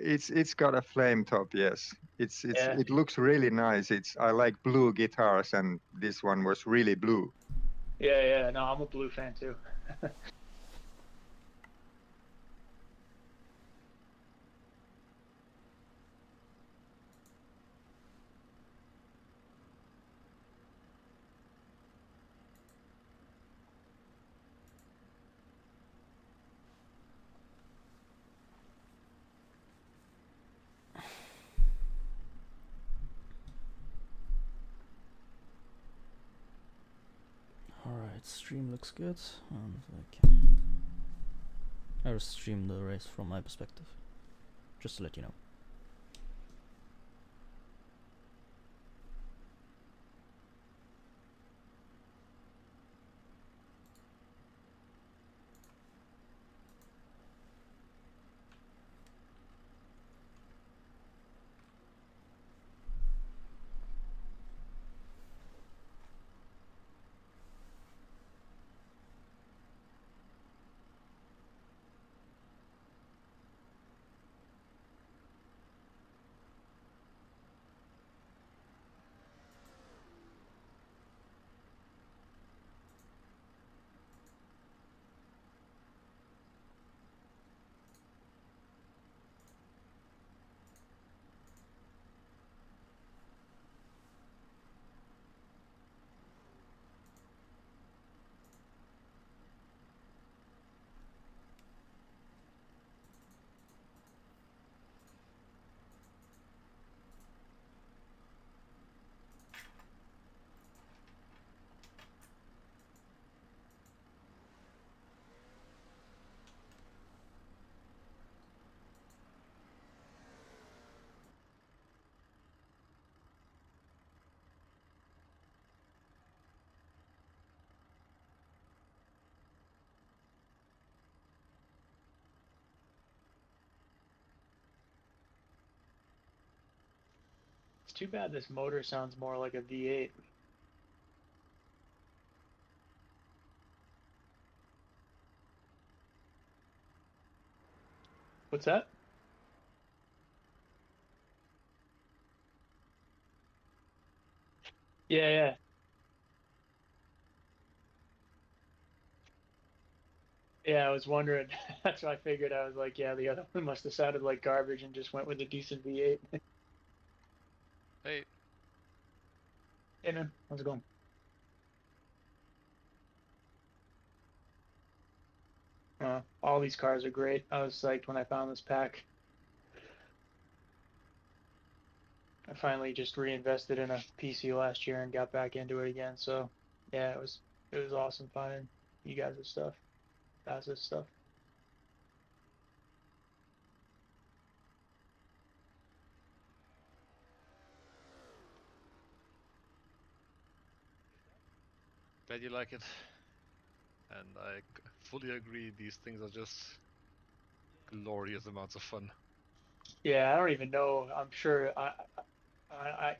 It's got a flame top, yes. Yeah. It looks really nice. I like blue guitars, and this one was really blue. Yeah, yeah. No, I'm a blue fan too. Alright, stream looks good. And I'll stream the race from my perspective, just to let you know. It's too bad this motor sounds more like a V8. What's that? Yeah, yeah. Yeah, I was wondering. That's what I figured. I was like, yeah, the other one must have sounded like garbage and just went with a decent V8. Hey. Hey, man. How's it going? All these cars are great. I was psyched when I found this pack. I finally just reinvested in a PC last year and got back into it again. So yeah, it was awesome finding you guys' stuff, Baz's stuff. Glad you like it. And I fully agree, these things are just glorious amounts of fun. Yeah, I don't even know. I'm sure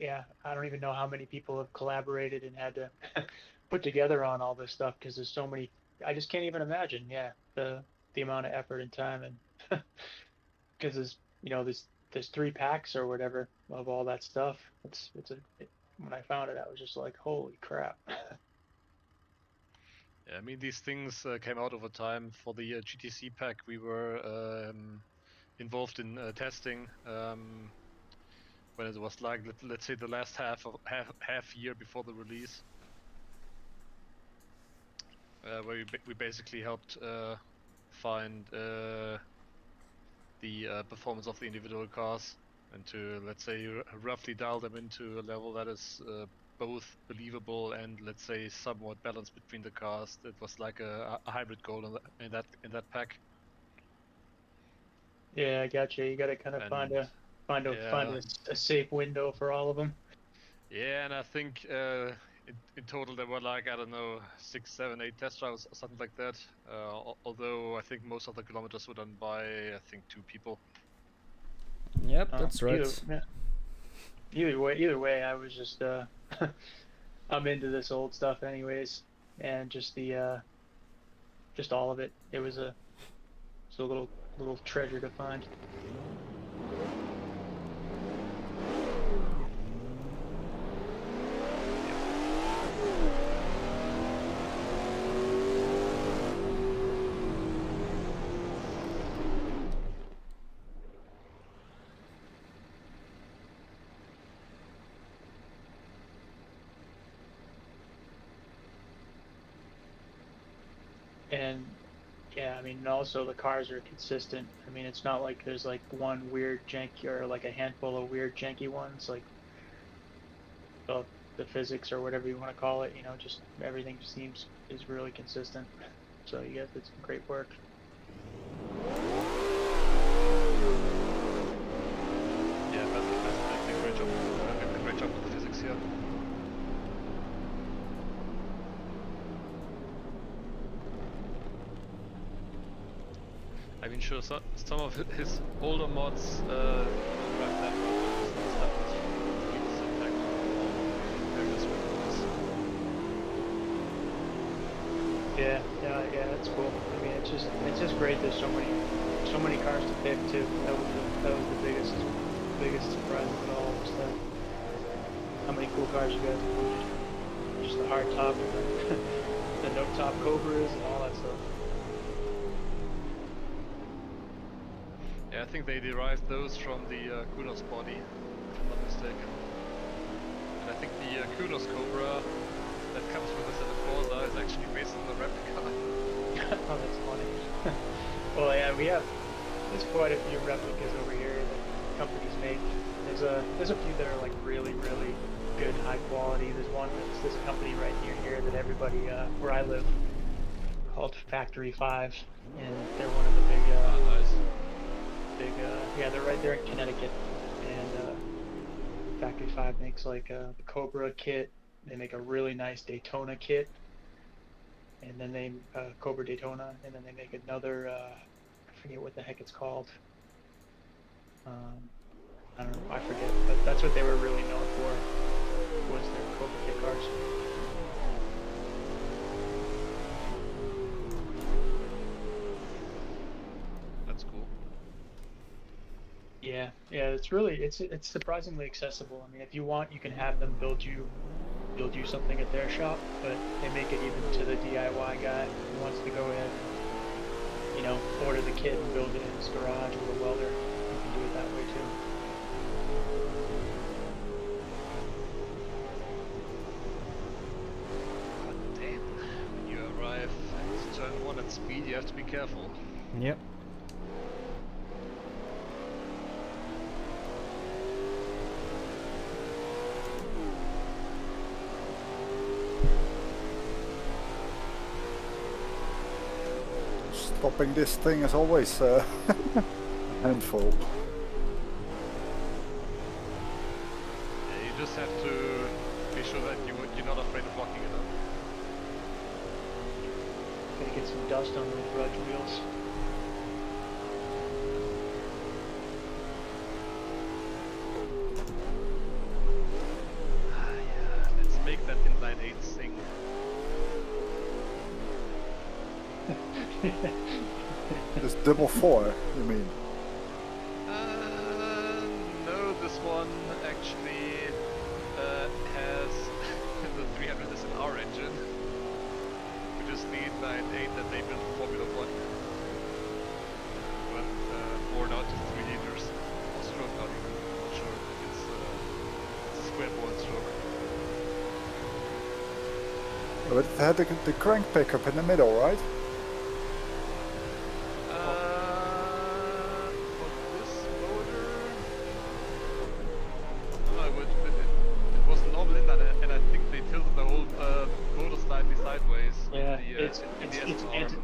yeah, I don't even know how many people have collaborated and had to put together on all this stuff because there's so many. I just can't even imagine. Yeah, the amount of effort and time and because there's 3 packs or whatever of all that stuff. When I found it, I was just like, holy crap. Yeah, I mean, these things came out over time. For the GTC pack, we were involved in testing when it was like, let's say, the last half year before the release, where we basically helped find the performance of the individual cars and to, let's say, roughly dial them into a level that is both believable and, let's say, somewhat balanced between the cars. It was like a hybrid goal in that pack. Yeah, I got you. You got to kind of find a safe window for all of them. Yeah, and I think in total there were like, I don't know, 6, 7, 8 test drives or something like that. Although I think most of the kilometers were done by, I think, 2 people. Yep, that's right. Either way, I was just I'm into this old stuff anyways, and just all of it. It's a little treasure to find. I mean, and also the cars are consistent. I mean, it's not like there's like one weird janky or like a handful of weird janky ones, like the physics or whatever you want to call it. You know, just everything is really consistent. So you guys did some great work. Yeah, that's a great job. A great job with the physics here. I mean, sure, some of his older mods drive that well, stuff was Yeah, that's cool. I mean, it's just great. There's so many cars to pick too. That was the biggest surprise of it all. Was how many cool cars you got. Just the hard top and the no top Cobras and all that stuff. Yeah, I think they derived those from the Kunos body, if I'm not mistaken. And I think the Kunos Cobra that comes with us at the Forza is actually based on the replica. Oh, that's funny. Well, yeah, there's quite a few replicas over here that companies make. There's a few that are like really good, high quality. There's a company right near here that everybody where I live called Factory 5, and they're one of the big yeah, they're right there in Connecticut, and Factory 5 makes like the Cobra kit. They make a really nice Daytona kit, and then they Cobra Daytona, and then they make another I forget what the heck it's called. I don't know, I forget, but that's what they were really known for, was their Cobra kit cars. That's cool. Yeah, it's surprisingly accessible. I mean, if you want, you can have them build you something at their shop, but they make it even to the DIY guy who wants to go in, you know, order the kit and build it in his garage with a welder. You can do it that way too. God damn. When you arrive at turn 1 at speed, you have to be careful. Yep. Stopping this thing is always a handful. Yeah, you just have to be sure that you're not afraid of locking it up. Gotta get some dust on those grudge wheels. Yeah, let's make that inline 8 sing. This double 4, you mean? No, this one actually has the 300SL engine, which is the inline 8 that they built for Formula 1. But born out to 3 liters or stroke, not even sure. It's a square bore stroke. But it had the crank pickup in the middle, right? For this motor, no, it was a normal inline, and I think they tilted the whole motor slightly sideways. Yeah, in the, it's SR. canted.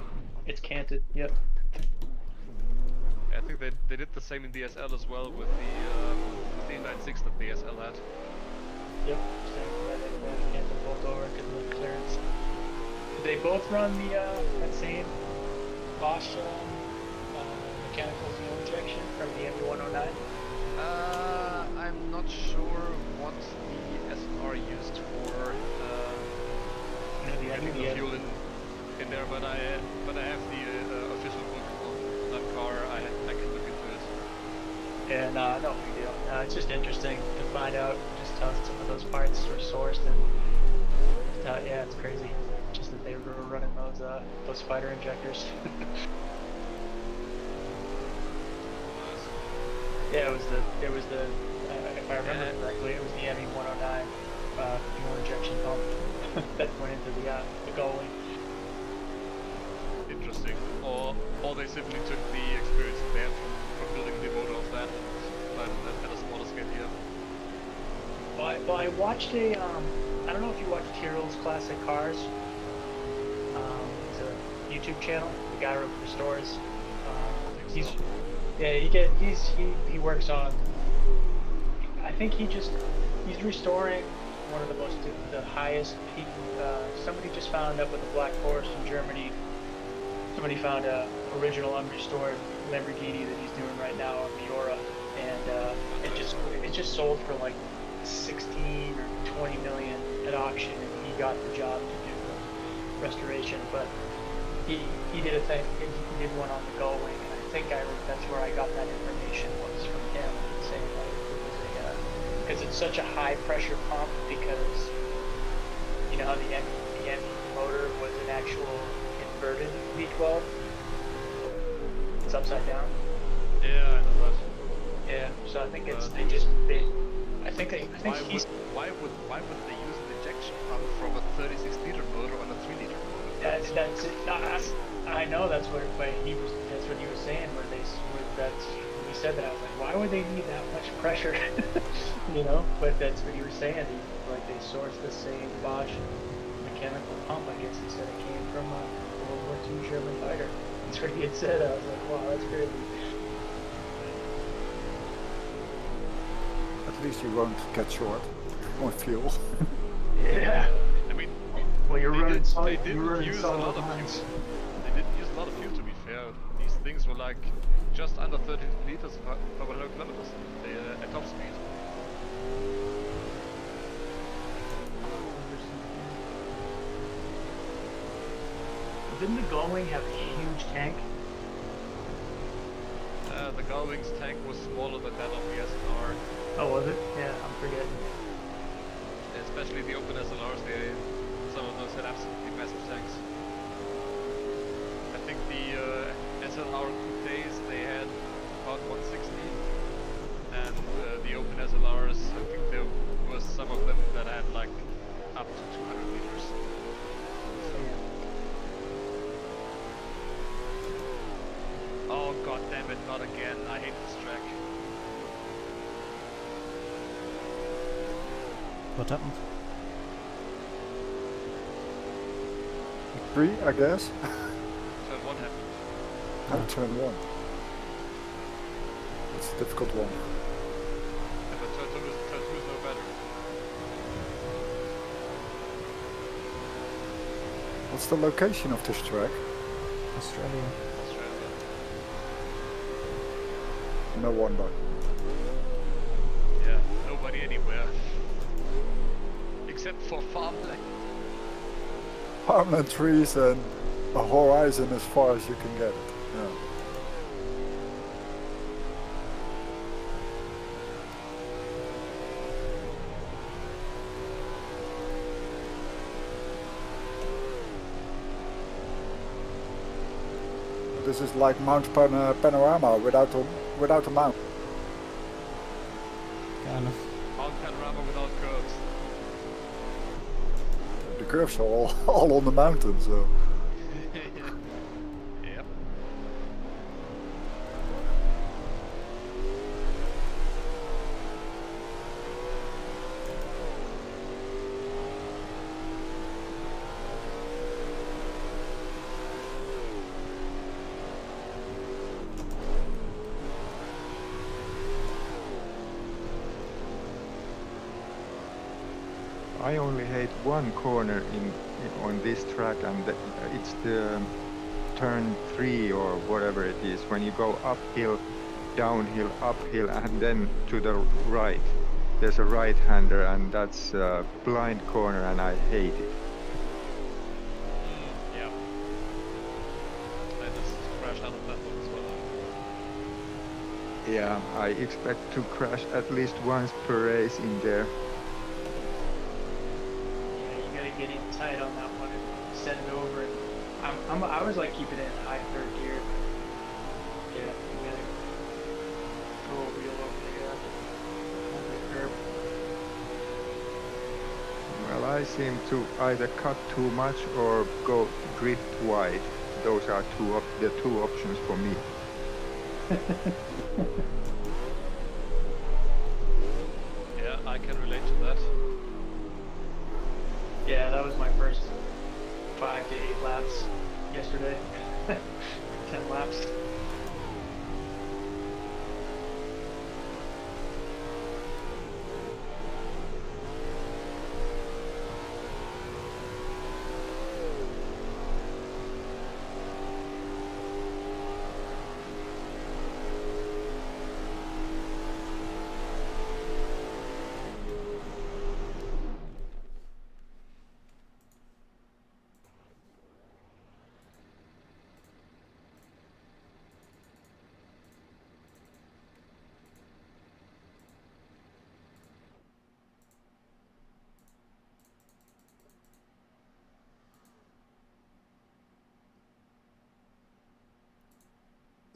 It's canted. Yep. I think they did the same in the SL as well with the inline 6 that the SL had. Yep. They canted both over because of the clearance. Did they both run the that same Bosch mechanical fuel injection from the ME109? I'm not sure what the SR used for getting the fuel in there, but I have the official book on that car. I can look into it. Yeah, no big deal. It's just interesting to find out just how some of those parts were sourced, and yeah, it's crazy. Just that they were running those spider injectors. Yeah, it was the if I remember correctly, it was the ME109 fuel injection pump that went into the goalie. Interesting. Or or they simply took the experience they had from building the motor of that and applied it at a smaller scale here. Well, I watched a, I don't know if you watch Tyrrell's Classic Cars. It's a YouTube channel. The guy who restores. He works on. I think he's restoring one of the highest peak. Somebody just found up with a Black Forest in Germany. Somebody found a original unrestored Lamborghini that he's doing right now on Miura, and it just sold for like 16 or 20 million at auction, and he got the job to do the restoration. But he did a thing. He did one on the Gullwing, and I think that's where I got that information was from him saying that it was because it's such a high pressure pump, because you know how the M motor was an actual inverted V12. It's upside down. Yeah, I know that. Yeah, so I think it's Why would they use an injection pump from a 36-liter motor on a 3-liter motor? that's it. I know that's what he was saying. When he said that, I was like, why would they need that much pressure? You know, but that's what he was saying. They sourced the same Bosch mechanical pump. I guess he said it came from a World War II German fighter. That's what he had said. I was like, wow, that's crazy. At least you won't get short on fuel. Yeah. I mean, Well, you're running they solid. didn't You're running use a solid lot of lines. fuel. They didn't use a lot of fuel, to be fair. These things were like just under 30 liters per 100 kilometers at top speed. Didn't the Gullwing have a huge tank? The Gullwing's tank was smaller than that of the SLR. Oh, was it? Yeah, I'm forgetting. Especially the open SLRs, some of those had absolutely massive tanks. I think the SLR coupes, they had about 160, and the open SLRs, I think there was some of them that had like up to 200 liters. Oh god damn it, not again, I hate this track. What happened? 3, I guess. Turn 1 happened. And turn 1. It's a difficult one. Yeah, but turn 2 is no better. What's the location of this track? Australia. Australia. No wonder. Yeah, nobody anywhere. Except for farmland. Farmland trees and a horizon as far as you can get it. Yeah. This is like Mount Panorama without a mount. Kind of. Mount Panorama without curves. The curves are all on the mountain, so. Yep. I only hate one corner on this track, and it's the turn 3 or whatever it is, when you go uphill, downhill, uphill, and then to the right. There's a right-hander, and that's a blind corner, and I hate it. Yeah. I just crashed out of that one as well. Yeah, I expect to crash at least once per race in there. Get in tight on that one and set it over. And I was like keeping it in high third gear. Yeah, you gotta go wheel over the curb. Well, I seem to either cut too much or go drift wide. those are the two options for me. Yeah, I can relate to that. Yeah, that was my first 5 to 8 laps yesterday. 10 laps.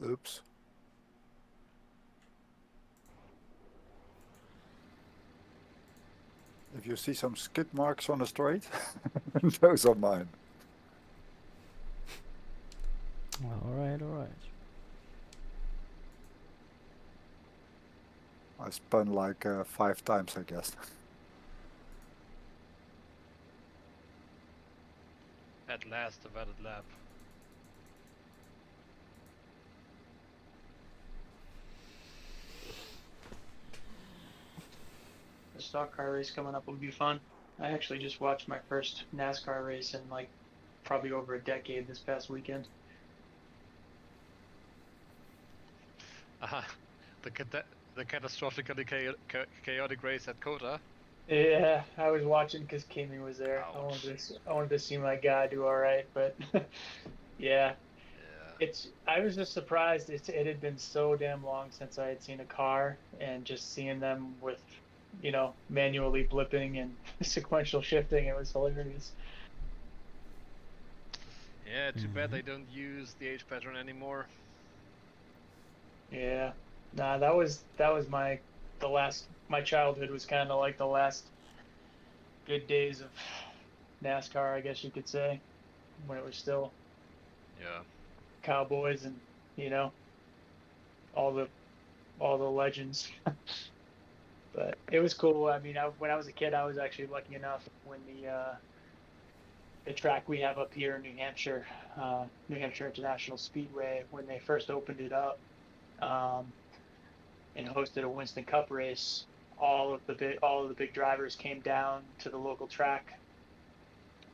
Oops. If you see some skid marks on the straight, those are mine. Alright, alright. I spun like 5 times, I guess. At last, a valid lap. The stock car race coming up will be fun. I actually just watched my first NASCAR race in like probably over a decade this past weekend. The catastrophically chaotic race at Kota. Yeah, I was watching because Kimmy was there. Ouch. I wanted to see my guy do all right, but yeah, Yeah. I was just surprised. It had been so damn long since I had seen a car, and just seeing them with, manually blipping and sequential shifting, it was hilarious. Yeah, too bad they don't use the H pattern anymore. Yeah, nah, that was my childhood was kind of like the last good days of NASCAR, I guess you could say, when it was still Yeah. cowboys and all the legends. But it was cool. I mean, when I was a kid, I was actually lucky enough when the track we have up here in New Hampshire International Speedway, when they first opened it up and hosted a Winston Cup race, all of the big drivers came down to the local track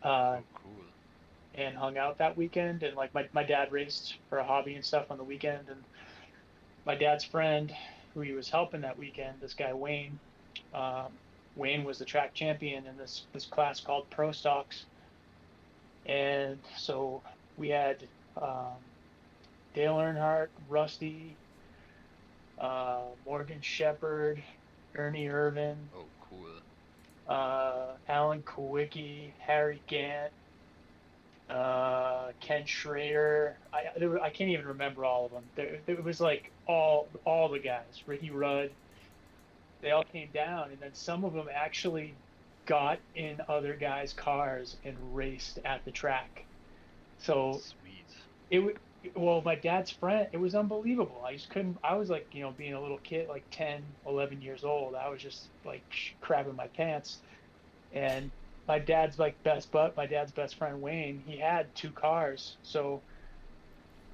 Oh, cool. and hung out that weekend. And like my dad raced for a hobby and stuff on the weekend, and my dad's friend who he was helping that weekend, this guy Wayne, Wayne was the track champion in this class called Pro Stocks. And so we had Dale Earnhardt, Rusty, Morgan Shepherd, Ernie Irvin, Oh, cool. Alan Kowicki, Harry Gant, Ken Schrader. I can't even remember all of them. It was like all the guys, Ricky Rudd. They all came down, and then some of them actually got in other guys' cars and raced at the track. So Sweet. well, my dad's friend, it was unbelievable. I just couldn't, I was like, being a little kid, like 10, 11 years old, I was just like crapping my pants. And my dad's best friend, Wayne, he had 2 cars. So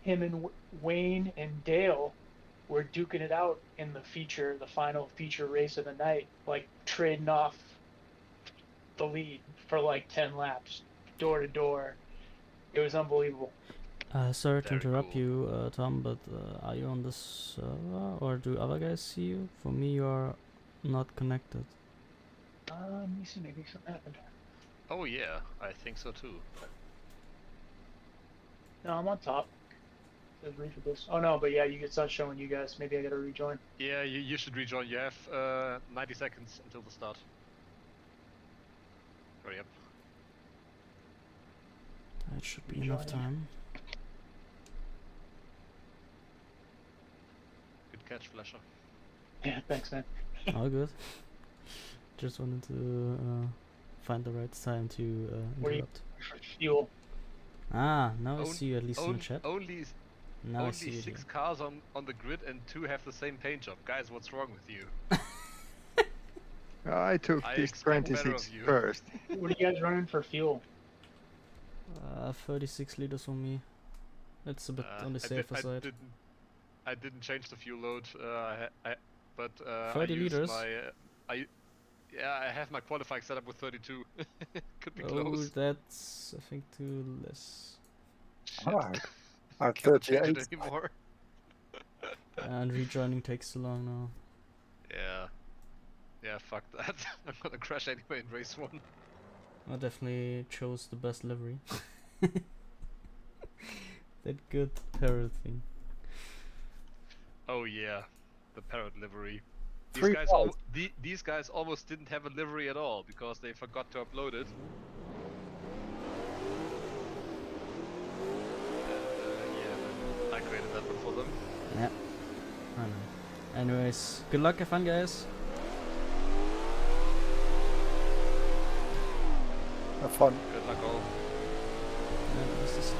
him and Wayne and Dale were duking it out in the final feature race of the night, like trading off the lead for like 10 laps, door to door. It was unbelievable. Sorry to Very interrupt cool. you, Tom, but are you on this server or do other guys see you? For me, you are not connected. Let me see, maybe something happened. Oh yeah, I think so too. No, I'm on top. Oh no, but yeah, it's not showing you guys. Maybe I gotta rejoin. Yeah, you should rejoin. You have 90 seconds until the start. Hurry up. That should be enough Rejoining. time. Good catch, Flasher. Yeah, thanks, man. All good. Just wanted to find the right time to Where you- interrupt. Fuel. Ah, now I Own- see you at least in the chat. Only Now I only see you 6 here. cars on the grid and 2 have the same paint job. Guys, what's wrong with you? I took I this expect better 26 of you. first. What are you guys running for fuel? 36 liters for me. It's a bit on the safer side. I didn't change the fuel load, but 30 I use liters? my I have my qualifying set up with 32. Could be Oh, close. that's I think too less. Shit. Alright. I'm Cannot change 38. it anymore. And rejoining takes too long now. Yeah, fuck that. I'm gonna crash anyway in race 1. I definitely chose the best livery. That good parrot thing. Oh yeah, the parrot livery. Three cars. These guys almost didn't have a livery at all because they forgot to upload it. Yeah, I created that one for them. Yeah. I know. Anyways, good luck, have fun, guys. Have fun. Good luck all. Yeah, this is-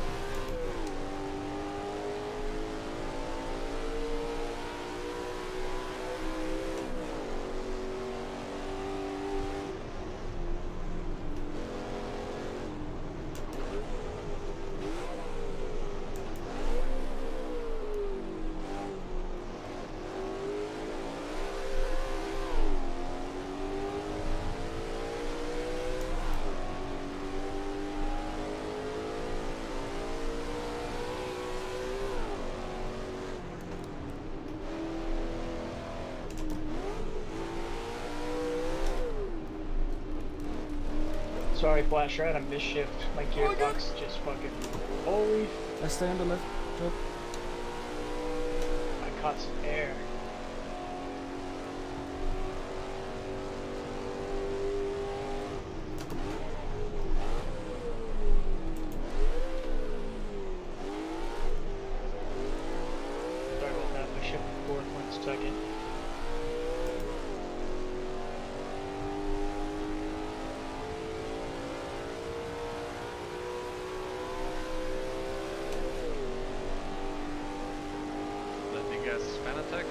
Sorry, Flash, I had a misshift. My gearbox just fucking. Holy. I stay on the left. Top. I caught some air. Sorry about that. My shift forward 1 second. Landing gas fan attack.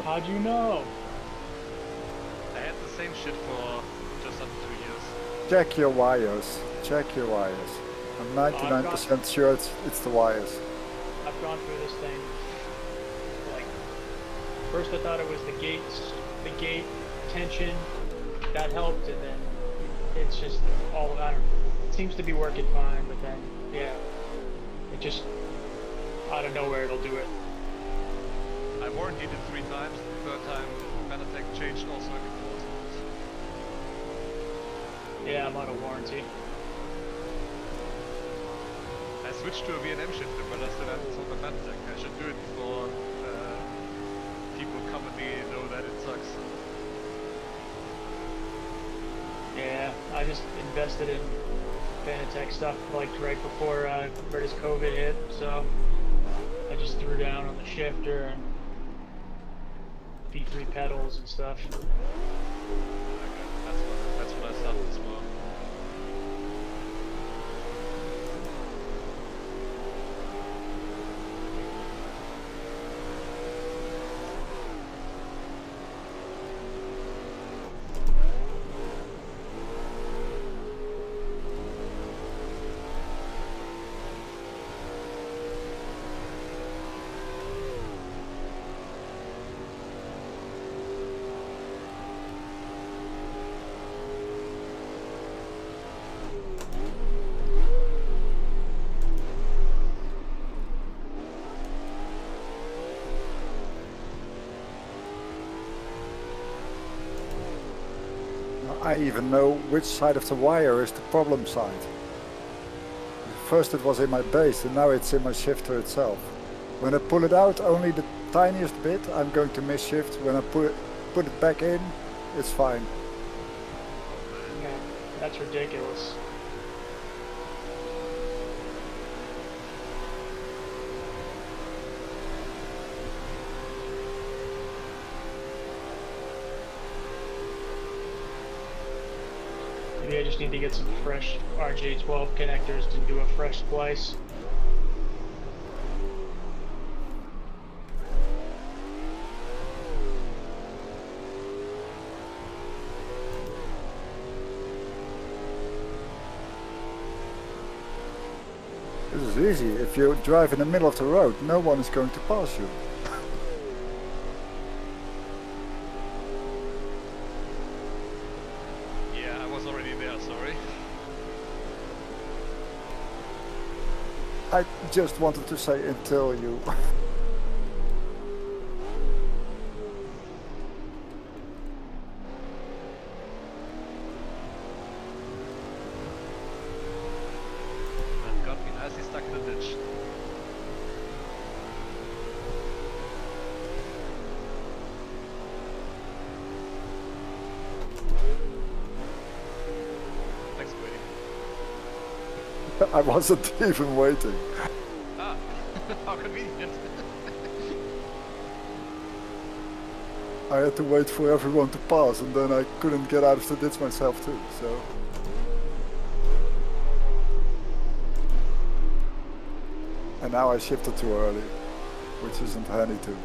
How'd you know? I had the same shit for just under 2 years. Check your wires. Check your wires. I'm 99% sure it's the wires. I've gone through this thing. Like, first I thought it was the gates, the gate tension that helped, and then it's just all I don't. It seems to be working fine, but then yeah, it just out of nowhere it'll do it. I warranted it 3 times. The 3rd time, fan attack changed all circuit boards. Yeah, I'm out of warranty. I switched to a V&M shifter, but I still haven't sold the fan attack. I should do it before people come at me and know that it sucks. Yeah, I just invested in Fanatec stuff like right before British COVID hit, so I just threw down on the shifter and V3 pedals and stuff. Okay, that's what I started as well. I even know which side of the wire is the problem side. First it was in my base and now it's in my shifter itself. When I pull it out only the tiniest bit, I'm going to miss shift. When I put it back in, it's fine. Yeah, that's ridiculous. Maybe I just need to get some fresh RJ12 connectors to do a fresh splice. This is easy. If you drive in the middle of the road, no one is going to pass you. Yeah, I was already there, sorry. I just wanted to say until you. That got me nicely stuck in the ditch. Thanks for waiting. I wasn't even waiting. Ah, how convenient. I had to wait for everyone to pass, and then I couldn't get out of the ditch myself too, so. And now I shifted too early, which isn't handy too.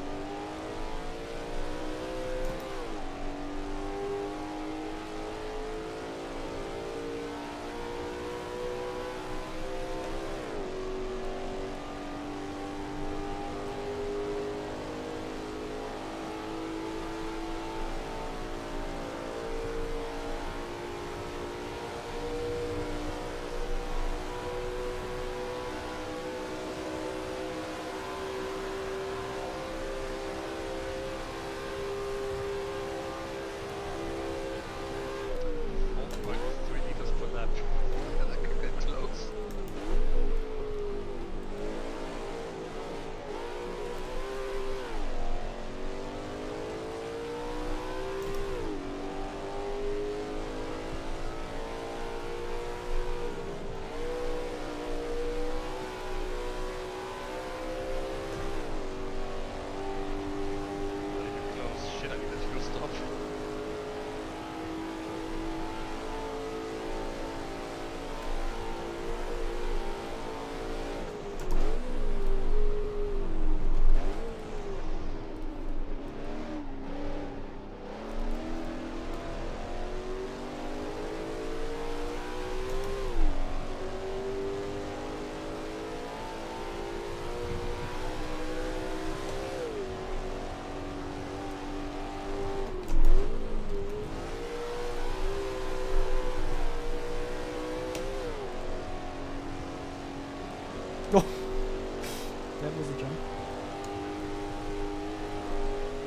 That was a jump.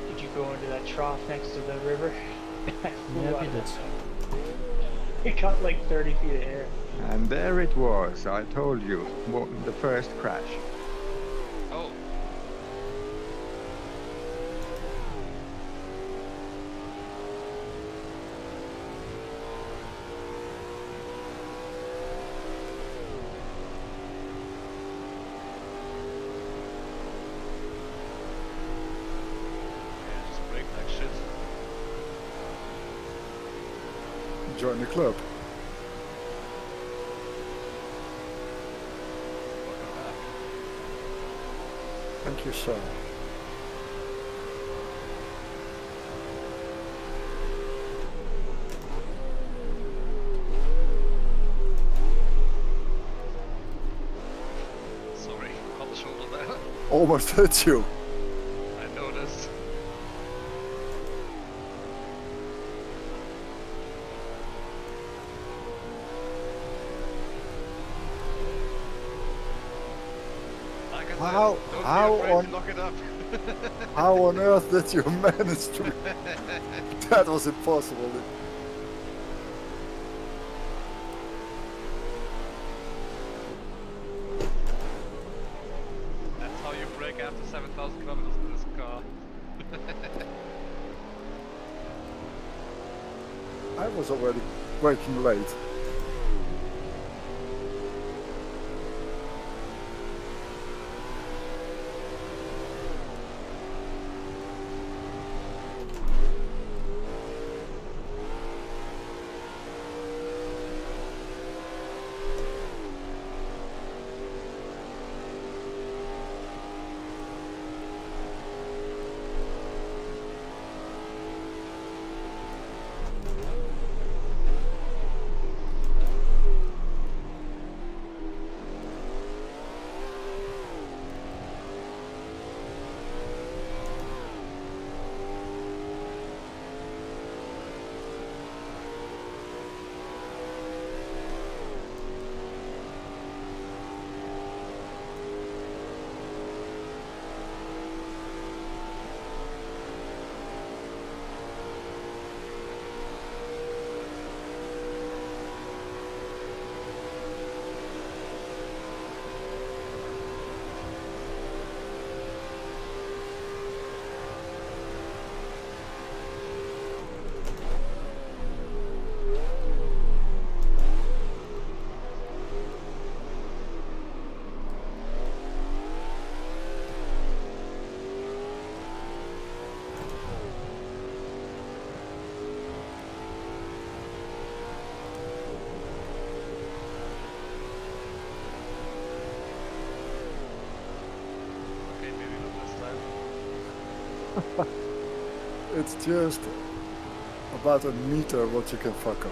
Did you go into that trough next to the river? Yeah, we did. It got like 30 feet of air. And there it was, I told you, the first crash. Oh. Yeah, just break like shit. Join the club. Welcome back. Thank you, sir. Sorry, on the shoulder there. Almost hit you. I noticed. Like I said, How- don't how be afraid on- to lock it up. How on earth did you manage to? That was impossible. That's how you brake after 7,000 kilometers in this car. I was already braking late. It's just about a meter what you can fuck up.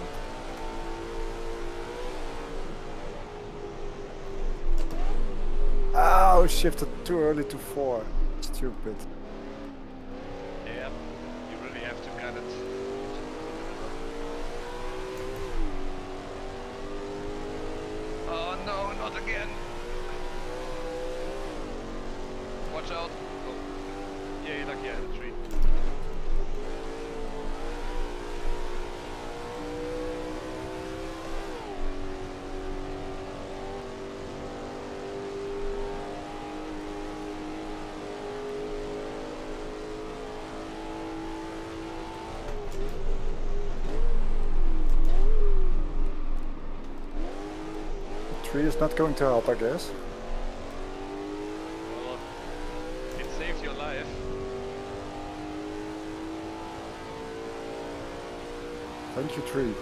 Ow, shifted too early to 4. Stupid. Yeah, you really have to get it. Oh no, not again! Watch out! Oh. Yeah, you're lucky I had a tree. Tree is not going to help, I guess. Well, it saved your life. Thank you, tree.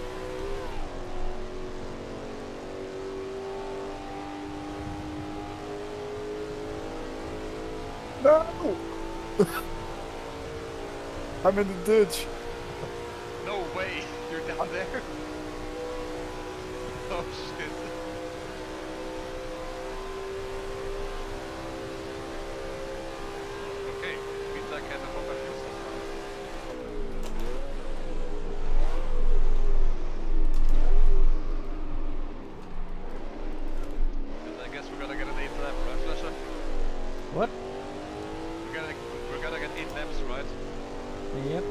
No! I'm in the ditch. No way! You're down there? Oh shit. Okay, means I can hope I use this now. And I guess we're gonna get an 8 lap, right, Flasher? What? We're gonna get 8 laps, right? Yep.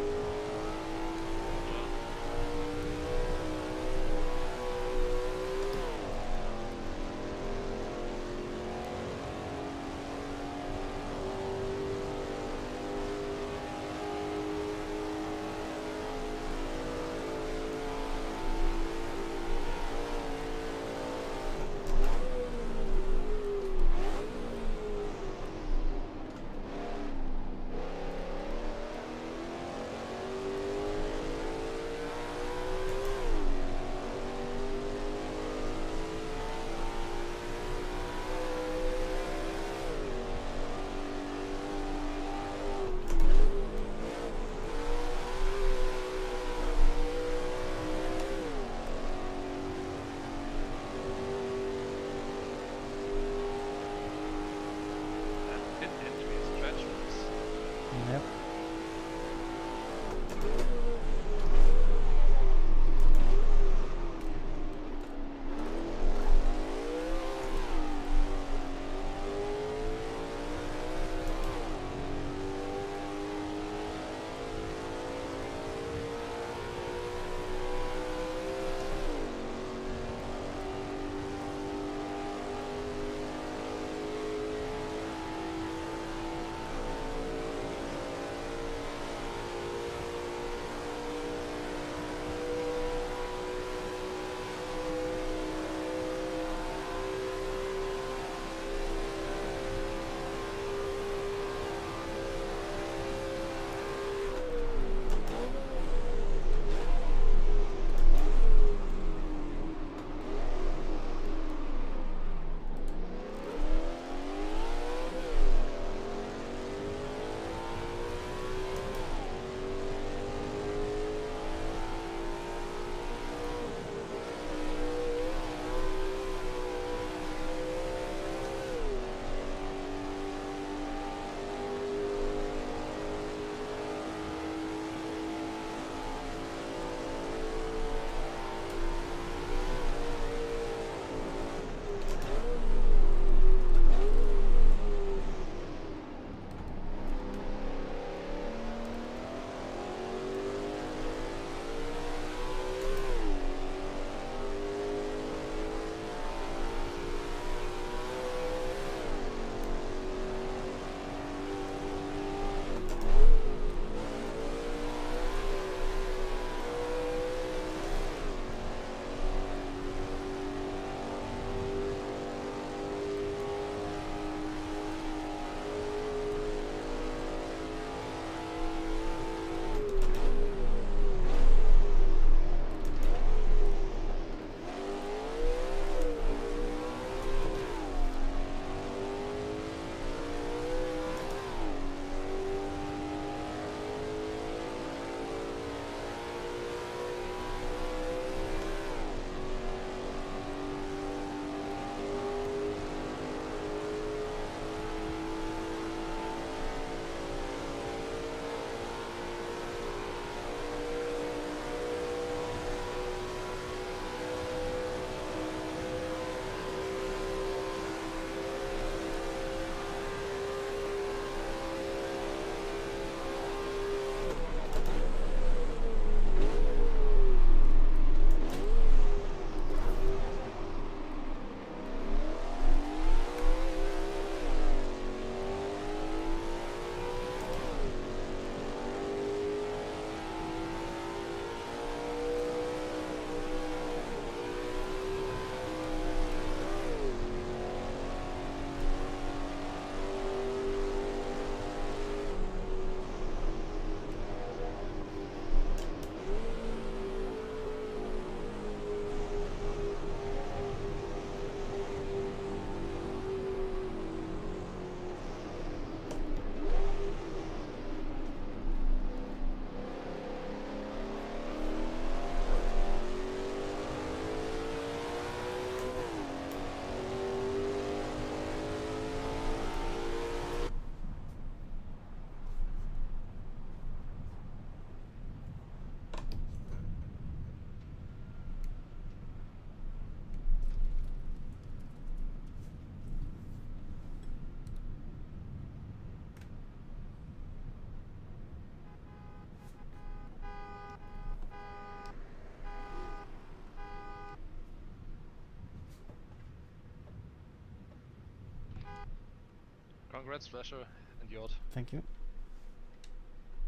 congrats, Flasher and Yod. Thank you.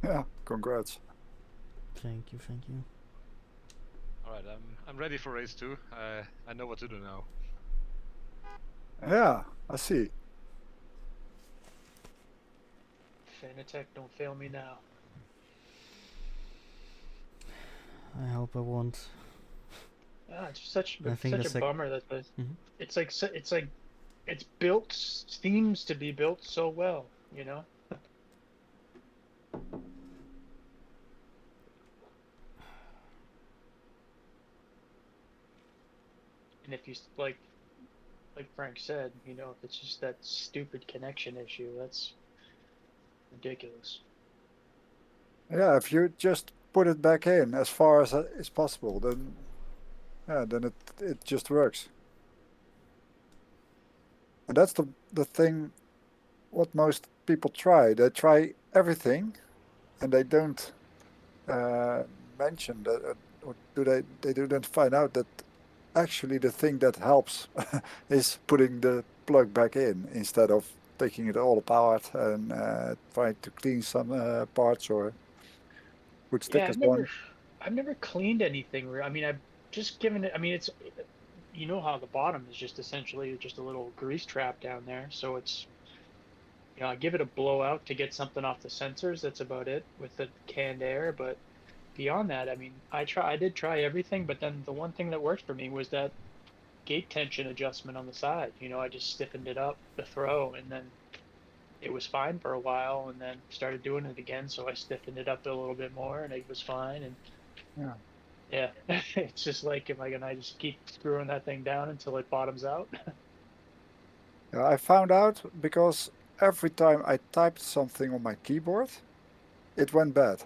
Yeah, congrats. Thank you. Thank you. All right, I'm ready for race 2. I know what to do now. Yeah, I see. Fanatec, don't fail me now. I hope I won't. It's such I think such the a bummer that the Mhm. it's like it's built, seems to be built so well, you know. And if you like Frank said, you know, if it's just that stupid connection issue, that's ridiculous. Yeah, if you just put it back in as far as is possible, then yeah, then it just works. And that's the thing. What most people try, they try everything, and they don't mention that, or do they don't find out that actually the thing that helps is putting the plug back in instead of taking it all apart and trying to clean some parts or put Yeah, stickers on. I've never cleaned anything. I mean, I've just given it. I mean, it's, you know how the bottom is just essentially just a little grease trap down there. So it's, you know, I give it a blowout to get something off the sensors. That's about it with the canned air. But beyond that, I mean, I did try everything. But then the one thing that worked for me was that gate tension adjustment on the side. You know, I just stiffened it up the throw, and then it was fine for a while, and then started doing it again. So I stiffened it up a little bit more, and it was fine. And Yeah. yeah, it's just like, am I gonna just keep screwing that thing down until it bottoms out? Yeah, I found out because every time I typed something on my keyboard, it went bad.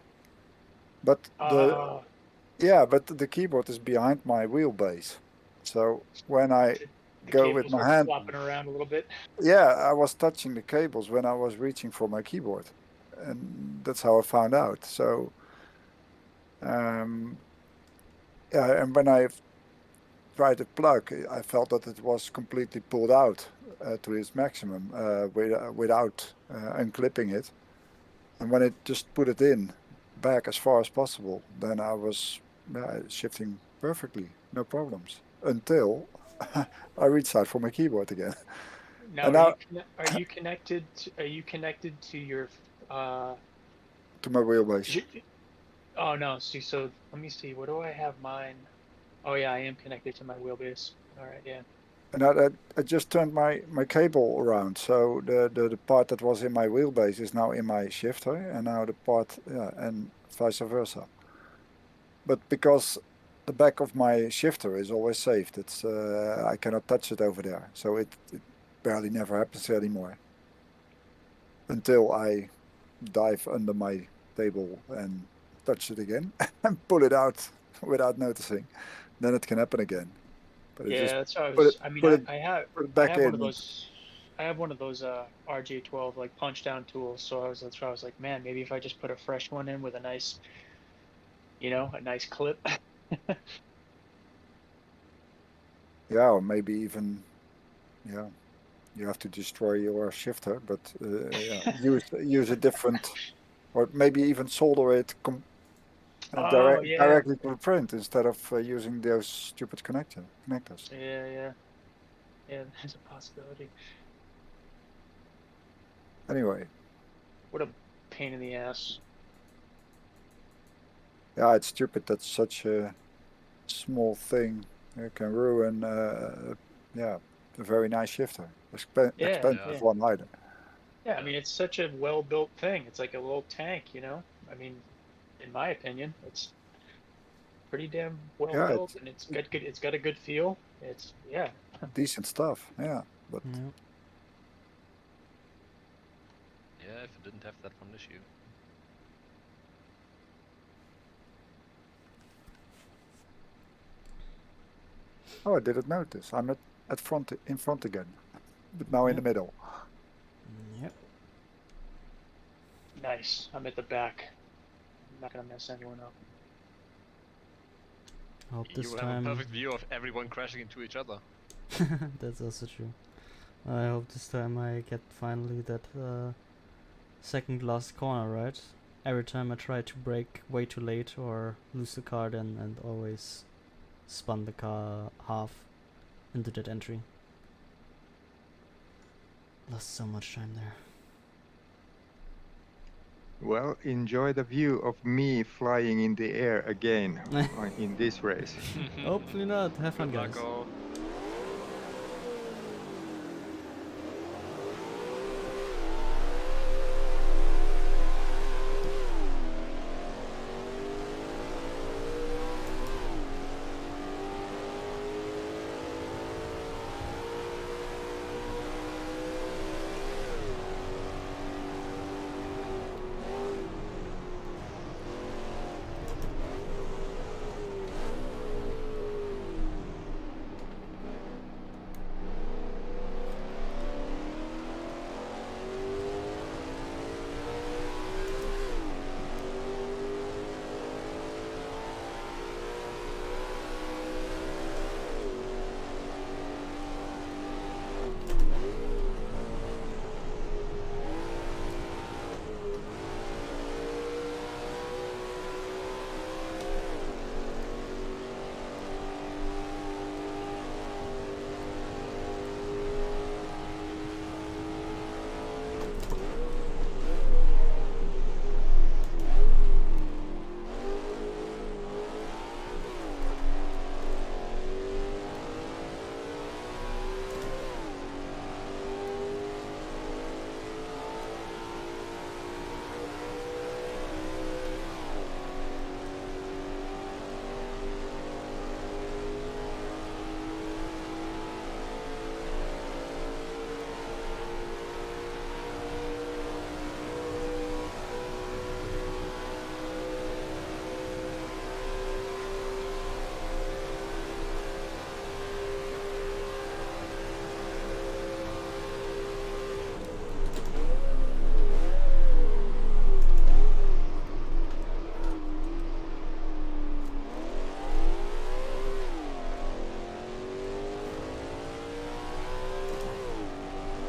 But the keyboard is behind my wheelbase. So when I The go with cables my were hand, flopping around a little bit. yeah, I was touching the cables when I was reaching for my keyboard. And that's how I found out. So yeah, and when I tried to plug, I felt that it was completely pulled out to its maximum without unclipping it. And when it just put it in back as far as possible, then I was shifting perfectly, no problems, until I reached out for my keyboard again. Now, And now are you connected to your to my wheelbase. oh no, see, so let me see, what do I have mine? Oh yeah, I am connected to my wheelbase. All right, yeah. And I just turned my cable around, so the part that was in my wheelbase is now in my shifter, and now the part, and vice versa. But because the back of my shifter is always saved, it's I cannot touch it over there, so it barely never happens anymore. Until I dive under my table and touch it again and pull it out without noticing, then it can happen again. But it Yeah, just that's how I put was. it I mean, put it I have put it back one of in. those. I have one of those RJ12 like punch down tools. So that's why I was like, man, maybe if I just put a fresh one in with a nice, you know, a nice clip. Yeah, or maybe even, yeah, you have to destroy your shifter, but yeah, use a different, or maybe even solder it Oh yeah, directly to the print instead of using those stupid connectors. yeah. There's a possibility. Anyway, What a pain in the ass. yeah, it's stupid that such a small thing can ruin, yeah, a very nice shifter, Yeah, expensive yeah. one either. Yeah, I mean, it's such a well-built thing. It's like a little tank, you know? I mean, in my opinion, it's pretty damn well Yeah, built, and it's got a good feel. It's, yeah. decent stuff. Yeah, but Yeah. Yeah, if it didn't have that one issue. oh, I didn't notice. I'm in front again, but now in the Yep. middle. Yep. Nice. I'm at the back. I'm not gonna mess anyone up. Hope You this will have a time. perfect view of everyone crashing into each other. That's also true. I hope this time I get finally that second last corner right. Every time I try to brake way too late or lose the car then and always spun the car half into that entry. Lost so much time there. Well, enjoy the view of me flying in the air again in this race. Hopefully not. Have fun, Good luck, guys. all.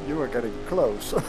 You are getting close. Yeah.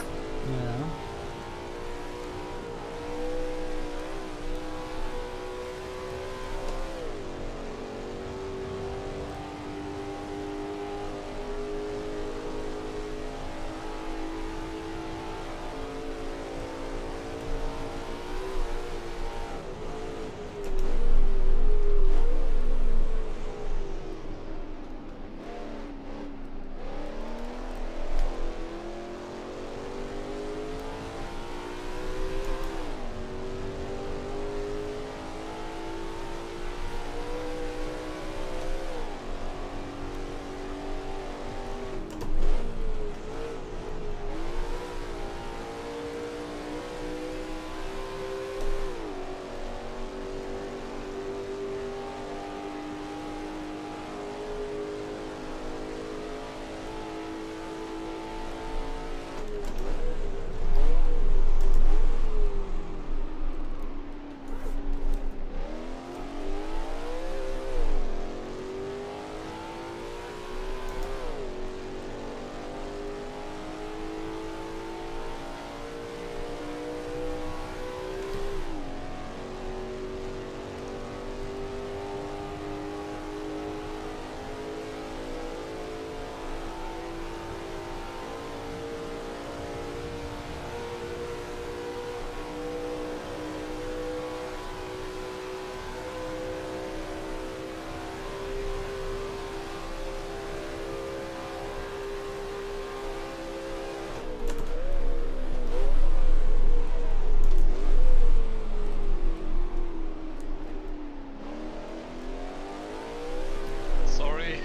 Sorry.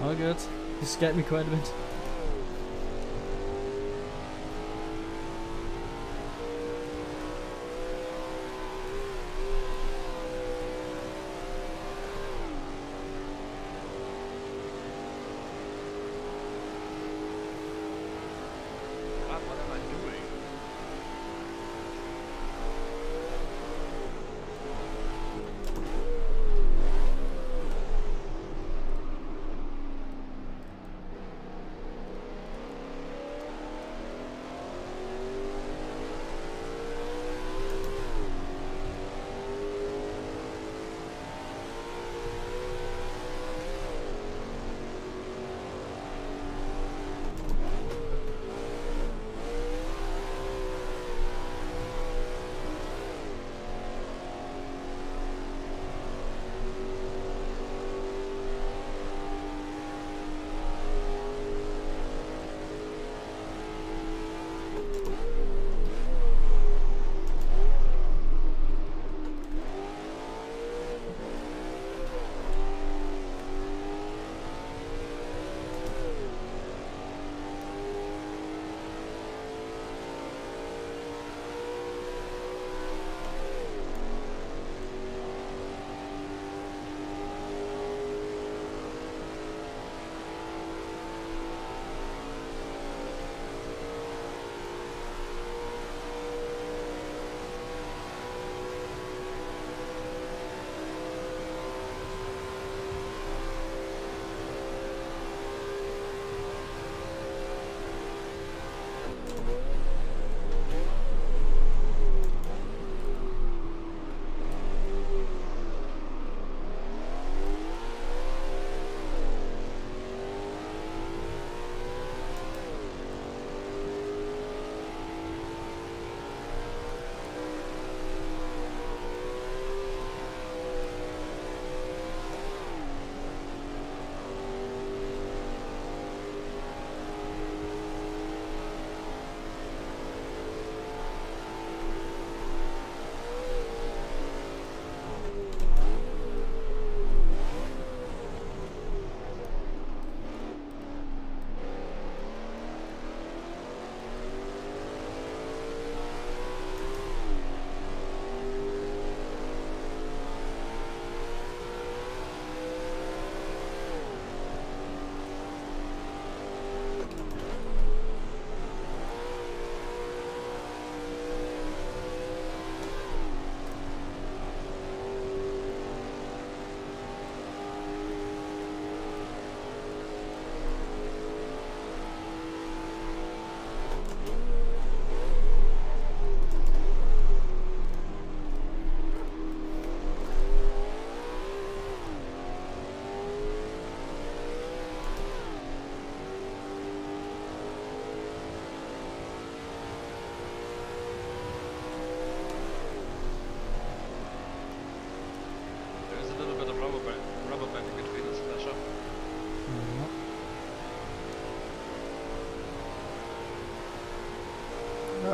All good. You scared me quite a bit. God, what am I doing?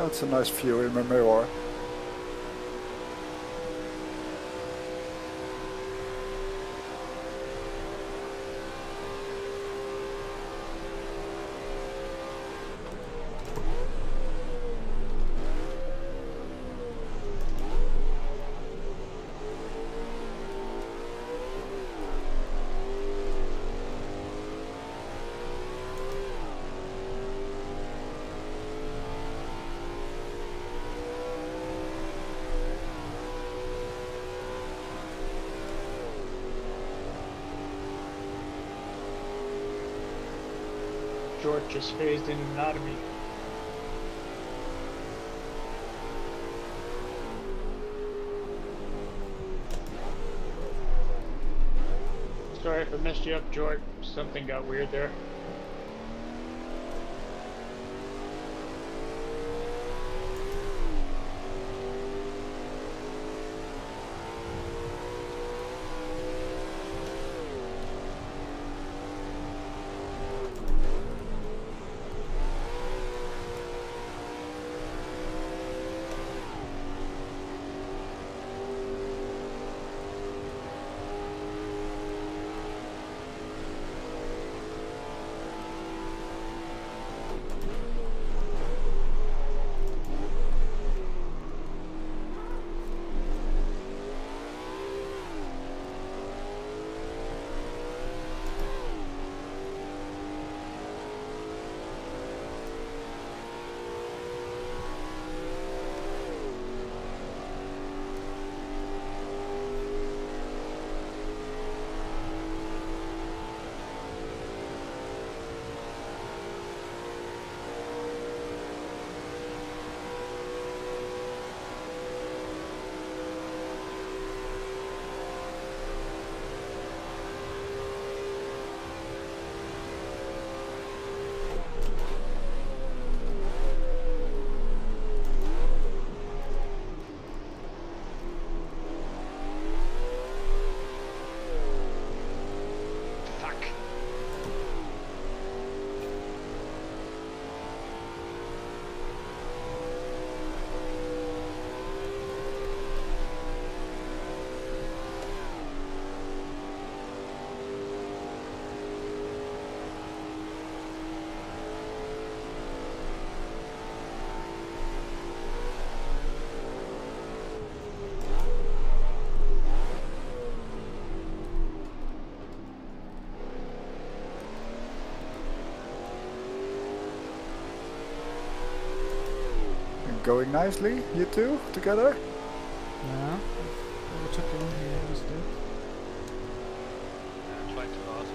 That's a nice view in my mirror. George just phased in and out of me. Sorry if I messed you up, George. Something got weird there. Going nicely, you two together? Yeah. Overtook him, he almost did. Yeah, trying too hard.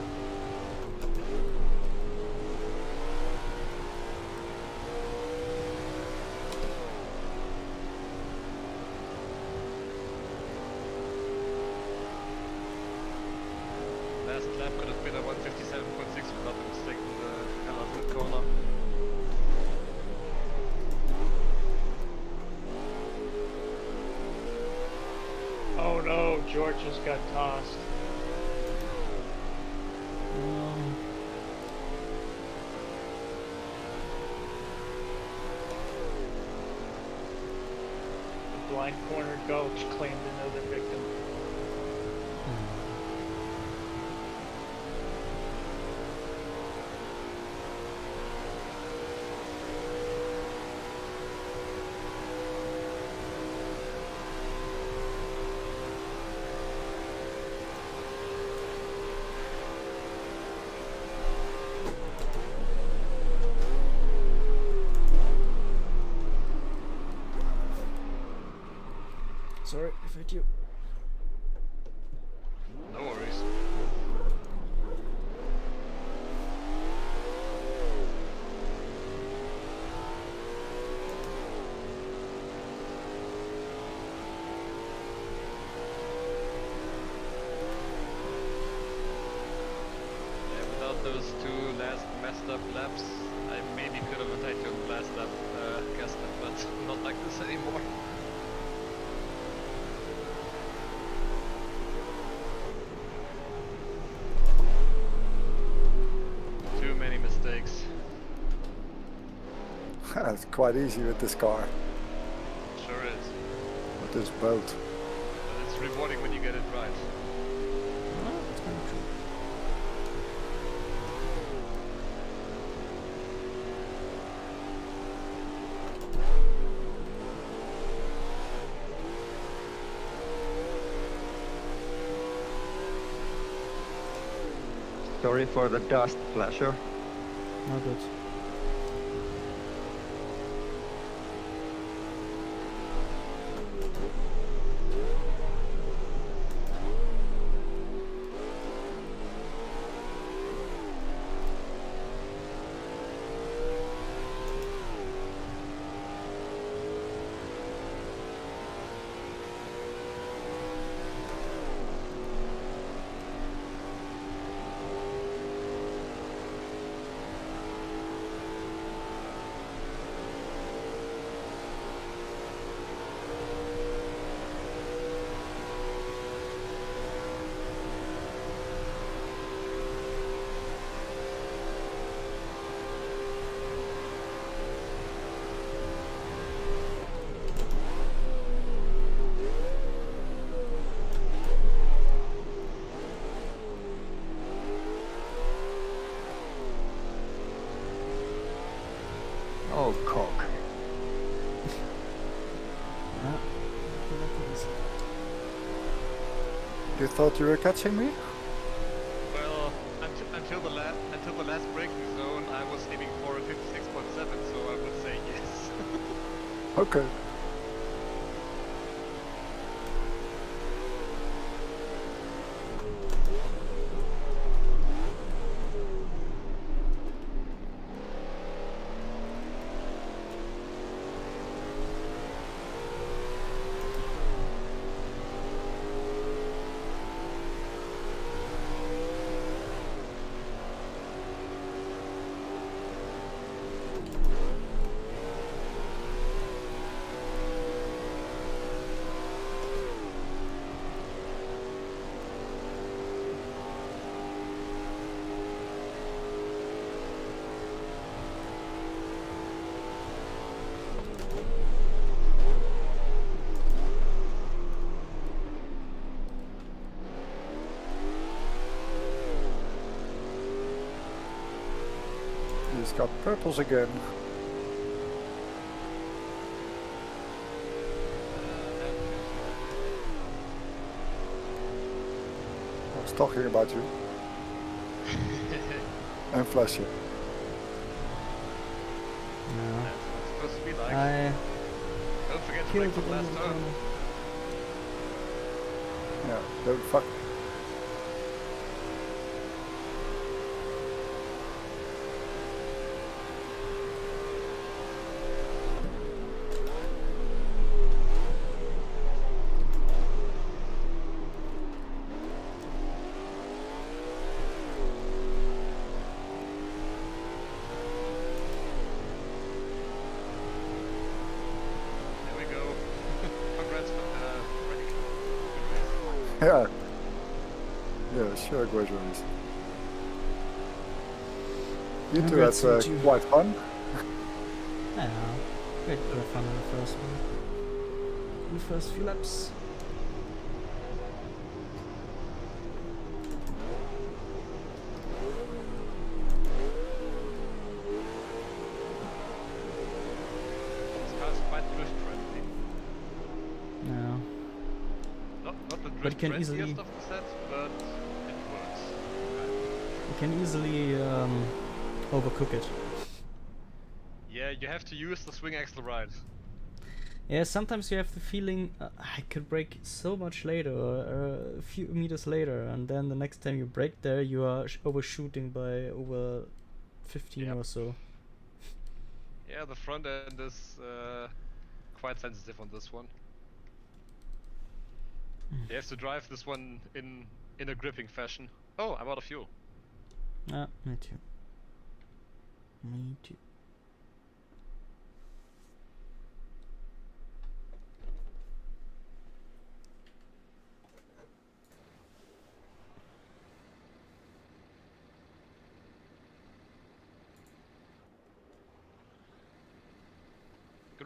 Last lap could have been a 157.6 without the mistake in the left corner. Oh no, George just got tossed. The blind corner gulch claimed another victim. Sorry if I hit you. No worries. Yeah, without those two last messed up laps, I maybe could have attacked you on the last lap, guess that, but not like this anymore. Too many mistakes. It's quite easy with this car, Sure is. with this boat. But it's rewarding when you get it right. Oh, that's kind of true. Sorry for the dust flasher. Not good. Oh, cock. Ah, that is- You thought you were catching me? Well, until the last braking zone, I was aiming for a 56.7, so I would say yes. Okay. He's got purples again. I was talking about you and Flashy. No. That's what it's supposed to be like. I Don't forget to killed brake it for the in last the turn. corner. Yeah, don't fuck. There we go. Congrats, Frank. Good race. Yeah. Yeah, sure, great race. You two had Congrats, you two. quite fun. Yeah, great bit of fun in the first one. In the first few laps. This car is quite drift friendly. No. Not the But drift you can friendliest easily- of the set, but it works. You can easily overcook it. Yeah, you have to use the swing axle right. Yeah, sometimes you have the feeling I could brake so much later, or a few meters later, and then the next time you brake there, you are overshooting by over 15 Yep. or so. Yeah, the front end is quite sensitive on this one. You have to drive this one in a gripping fashion. Oh, I'm out of fuel. Ah, me too. Me too.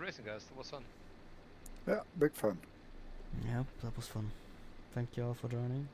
racing, guys. That was fun. Yeah, big fun. Yep, that was fun. Thank you all for joining.